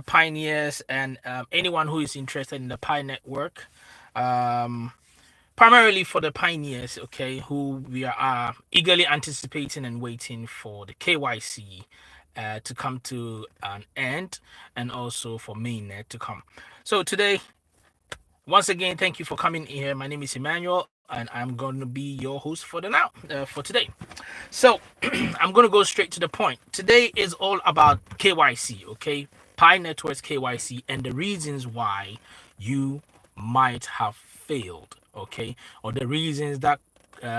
pioneers and anyone who is interested in the Pi network. Um, Primarily for the pioneers, okay, who we are eagerly anticipating and waiting for the KYC to come to an end, and also for mainnet to come. So today, once again, thank you for coming here. My name is Emmanuel, and I'm going to be your host for for today. So I'm going to go straight to the point. Today is all about KYC, okay? Pi Network's KYC and the reasons why you might have failed, okay? Or the reasons that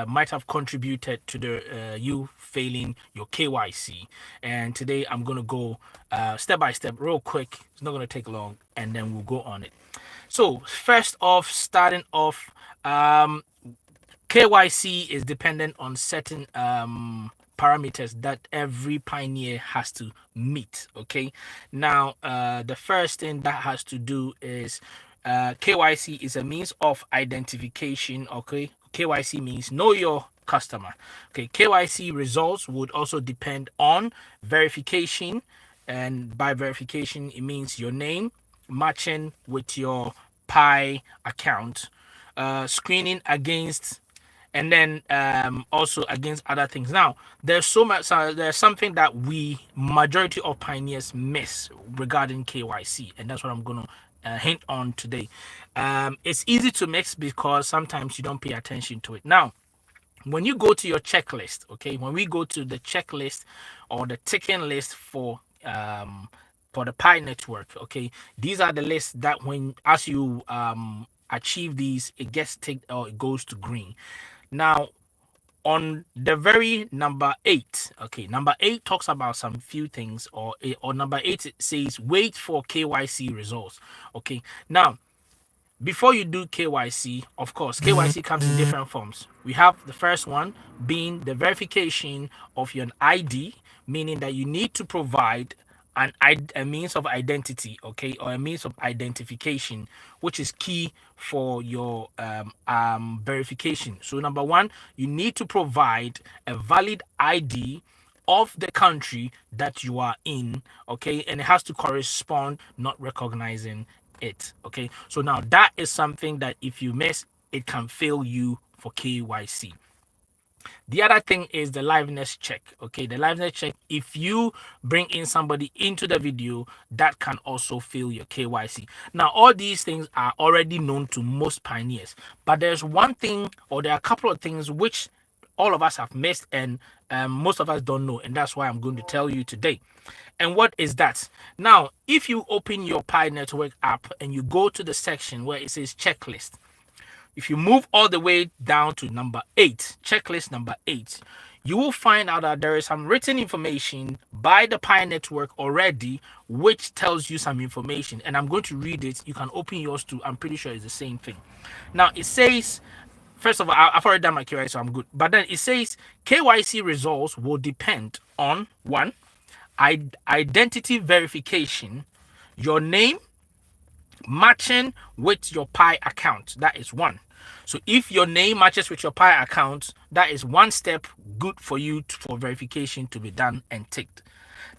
might have contributed to the you failing your KYC. And today I'm going to go step by step, real quick. It's not going to take long, and then we'll go on it. So first off, starting off, KYC is dependent on certain parameters that every pioneer has to meet. Okay, now the first thing that has to do is KYC is a means of identification. Okay, KYC means know your customer. Okay, KYC results would also depend on verification, and by verification it means your name matching with your Pi account, screening against, and then also against other things. Now, there's so much. There's something that we majority of pioneers miss regarding KYC, and that's what I'm gonna hint on today. It's easy to mix because sometimes you don't pay attention to it. Now, when you go to your checklist, okay, when we go to the checklist or the ticking list for the Pi network, okay, these are the lists that when as you achieve these, it gets ticked or it goes to green. Now, on the very number eight, okay, number eight talks about some few things, or number eight it says wait for KYC results. Okay, now before you do KYC, of course, KYC comes in different forms. We have the first one being the verification of your ID, meaning that you need to provide a means of identity, okay, or a means of identification, which is key for your verification. So, number one, you need to provide a valid ID of the country that you are in, okay, and it has to correspond, not recognizing it, okay. So now that is something that if you miss, it can fail you for KYC. The other thing is the liveness check. Okay, the liveness check. If you bring in somebody into the video, that can also fail your KYC. Now, all these things are already known to most pioneers, but there's one thing, or there are a couple of things which all of us have missed, and most of us don't know, and that's why I'm going to tell you today. And what is that? Now, if you open your Pi Network app and you go to the section where it says checklist, if you move all the way down to number 8, checklist number 8, you will find out that there is some written information by the Pi Network already, which tells you some information. And I'm going to read it. You can open yours too. I'm pretty sure it's the same thing. Now, it says, first of all, I've already done my KYC, so I'm good. But then it says KYC results will depend on one, identity verification, your name matching with your Pi account. That is one. So if your name matches with your Pi account, that is one step good for you for verification to be done and ticked.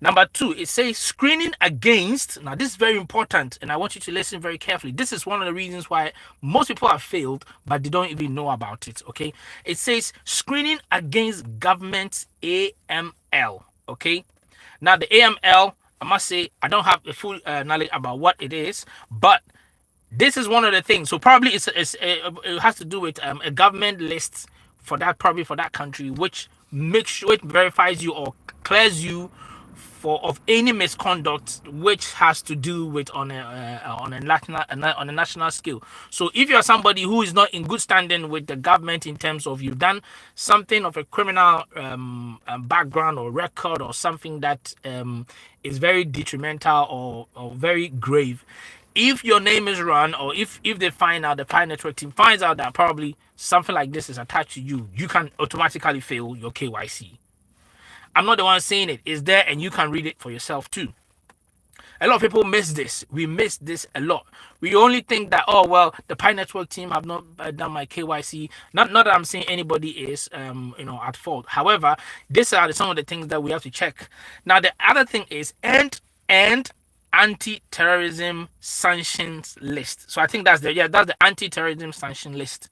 Number two, it says screening against. Now, this is very important, and I want you to listen very carefully. This is one of the reasons why most people have failed, but they don't even know about it. Okay, it says screening against government AML. Okay, now the AML, I must say, I don't have the full knowledge about what it is, but this is one of the things. So probably it has to do with a government list for that, probably for that country, which makes sure it verifies you or clears you for of any misconduct which has to do with on a national scale. So if you're somebody who is not in good standing with the government in terms of you've done something of a criminal background or record or something that is very detrimental or very grave, if your name is run, or if they find out, the Pi Network team finds out that probably something like this is attached to you, you can automatically fail your KYC. I'm not the one saying it. It's there and you can read it for yourself too. A lot of people miss this. We miss this a lot. We only think that, oh well, the Pi Network team have not done my KYC. Not that I'm saying anybody is at fault. However, these are some of the things that we have to check. Now the other thing is end anti-terrorism sanctions list. So I think that's the anti-terrorism sanction list.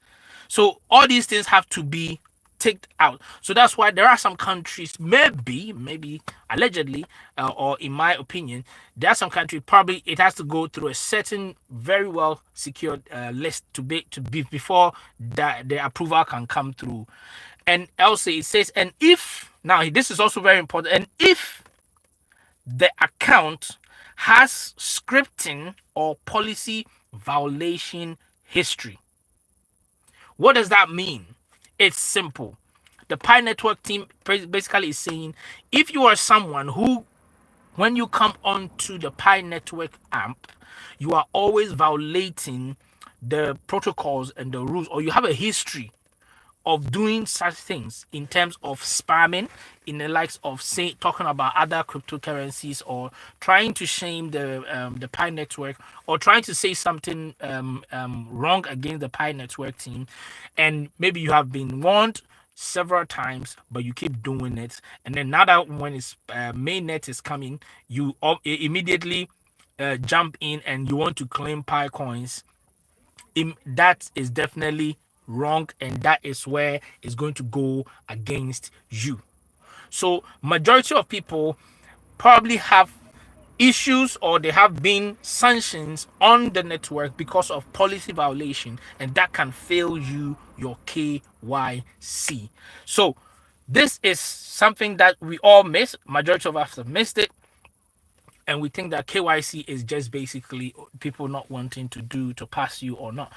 So all these things have to be ticked out. So that's why there are some countries, maybe allegedly, or in my opinion, there are some countries probably it has to go through a certain very well secured list to be before that the approval can come through. And also it says, and if now this is also very important, and if the account has scripting or policy violation history. What does that mean? It's simple. The Pi Network team basically is saying if you are someone who, when you come onto the Pi Network app, you are always violating the protocols and the rules, or you have a history of doing such things in terms of spamming in the likes of say talking about other cryptocurrencies or trying to shame the Pi network or trying to say something wrong against the Pi network team, and maybe you have been warned several times but you keep doing it, and then now that when its mainnet is coming, you immediately jump in and you want to claim Pi coins. That is definitely wrong, and that is where it's going to go against you. So majority of people probably have issues or they have been sanctions on the network because of policy violation, and that can fail you your KYC. So this is something that we all miss. Majority of us have missed it, and we think that KYC is just basically people not wanting to pass you or not.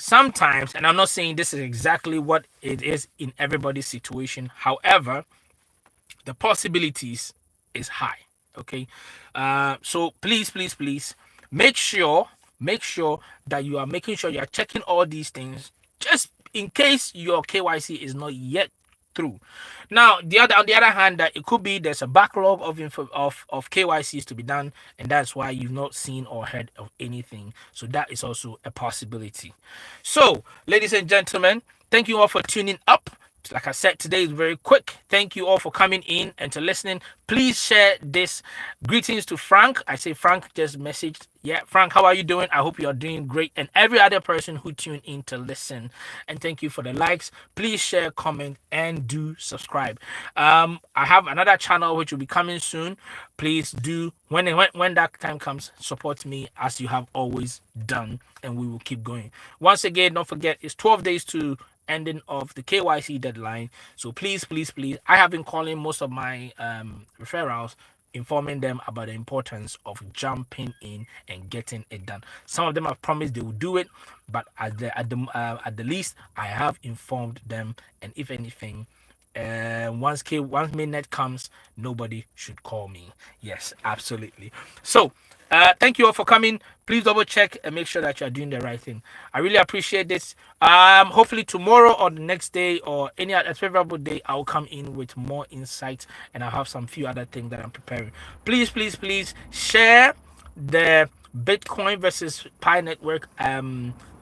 Sometimes, and I'm not saying this is exactly what it is in everybody's situation, however, the possibilities is high. Okay, so please make sure that you are making sure you are checking all these things just in case your KYC is not yet through. Now, on the other hand, that it could be there's a backlog of of KYCs to be done, and that's why you've not seen or heard of anything. So that is also a possibility. So, ladies and gentlemen, thank you all for tuning up. Like I said, today is very quick. Thank you all for coming in and to listening. Please share this. Greetings to Frank. I say Frank just messaged. Yeah, Frank, how are you doing? I hope you are doing great. And every other person who tuned in to listen. And thank you for the likes. Please share, comment, and do subscribe. I have another channel which will be coming soon. Please do when that time comes, support me as you have always done, and we will keep going. Once again, don't forget it's 12 days to ending of the KYC deadline. So please, I have been calling most of my referrals, informing them about the importance of jumping in and getting it done. Some of them have promised they will do it, but at the least, I have informed them. And if anything, once mainnet comes, nobody should call me. Yes, absolutely. So thank you all for coming. Please double check and make sure that you are doing the right thing. I really appreciate this. Hopefully tomorrow or the next day or any other favorable day, I'll come in with more insights, and I'll have some few other things that I'm preparing. Please share the Bitcoin versus Pi network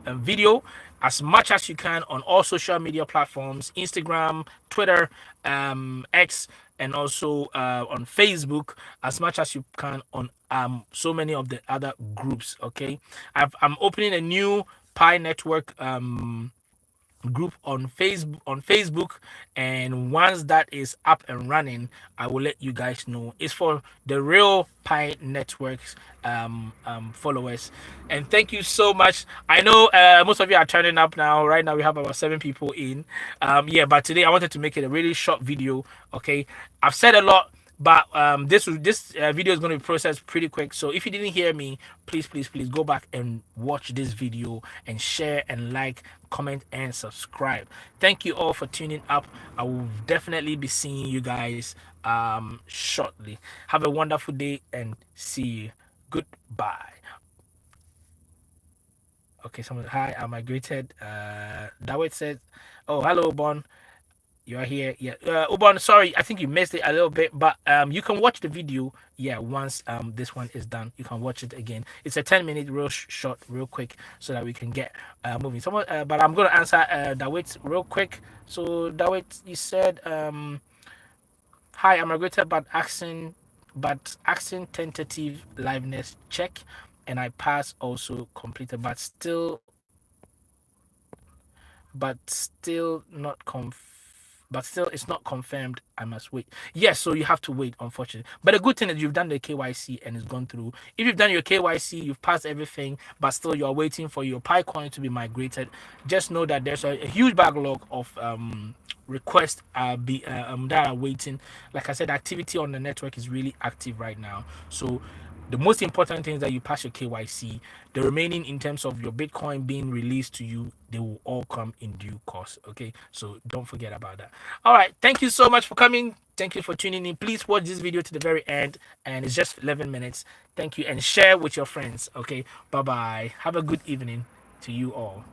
video as much as you can on all social media platforms: Instagram, Twitter, X, and also on Facebook, as much as you can on so many of the other groups. Okay, I'm opening a new Pi network group on Facebook, and once that is up and running, I will let you guys know. It's for the real Pi networks followers. And thank you so much. I know most of you are turning up now. Right now we have about 7 people in. Yeah, but today I wanted to make it a really short video. Okay, I've said a lot, but this video is going to be processed pretty quick. So if you didn't hear me, please go back and watch this video and share and like, comment, and subscribe. Thank you all for tuning up. I will definitely be seeing you guys shortly. Have a wonderful day and see you. Goodbye. Okay, someone, hi, I migrated. Dawit said, oh, hello, Bon. You are here. Yeah. Ubon, sorry, I think you missed it a little bit, but you can watch the video. Yeah, once this one is done, you can watch it again. It's a 10-minute real short, real quick, so that we can get moving. Someone, but I'm gonna answer Dawit real quick. So Dawit, you said hi, I'm migrated, but asking but asking tentative liveness check, and I pass also completed, but still not but still it's not confirmed. I must wait. Yes, so you have to wait, unfortunately. But the good thing is you've done the KYC and it's gone through. If you've done your KYC, you've passed everything, but still you're waiting for your PyCoin to be migrated, just know that there's a huge backlog of requests that are waiting. Like I said, activity on the network is really active right now. So the most important thing is that you pass your KYC. The remaining, in terms of your Bitcoin being released to you, they will all come in due course. Okay, so don't forget about that. All right, thank you so much for coming. Thank you for tuning in. Please watch this video to the very end, and it's just 11 minutes. Thank you, and share with your friends. Okay, bye bye. Have a good evening to you all.